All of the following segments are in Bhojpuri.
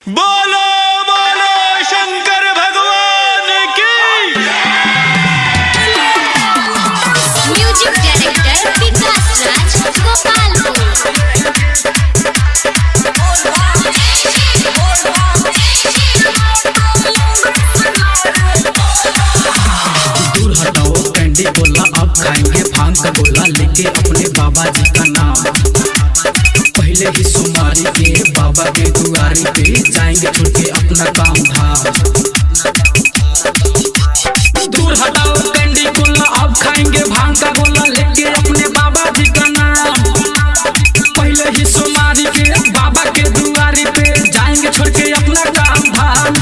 बोलो बोलो शंकर भगवान की। म्यूजिक डायरेक्टर विकास राज गोपालपुर। दूर हटाओ कैंडी बोला, अब खाएंगे भांग का गोला लेके अपने बाबा जी का नाम। पहले ही सुमारी के बाबा के दुआरी पे जाएंगे छोड़ के अपना काम धाम। दूर हटाओ कैंडी बोला, अब खाएंगे भांग का गोला लेके अपने बाबा जी का नाम। पहले ही सुमारी के बाबा के दुआरी पे जाएंगे छोड़ के अपना काम धाम।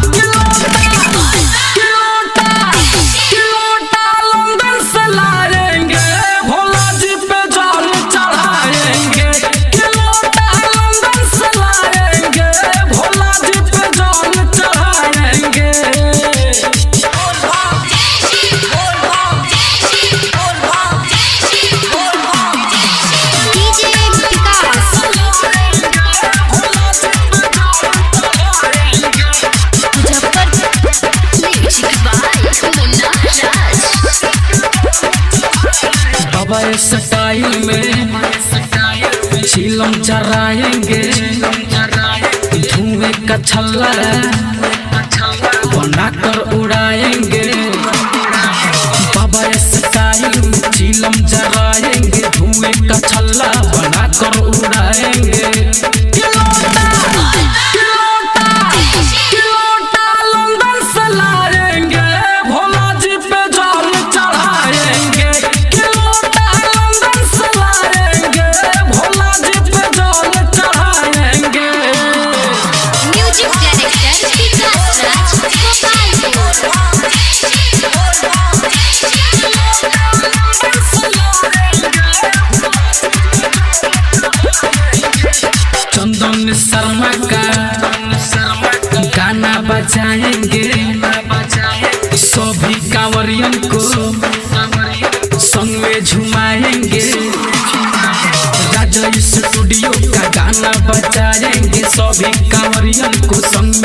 बाबा स्टाइल में चिलम चराएंगे, धुएं का छल्ला बनाकर उड़ाएंगे। बाबा स्टाइल में चिलम चराएंगे, धुएं का छल्ला बनाकर उड़ाएंगे। चंदन शर्मा का गाना बजाएंगे, सभी कांवरियन को संग में झुमाएंगे। राजा स्टूडियो का गाना बजाएंगे, सभी कांवरियन को संग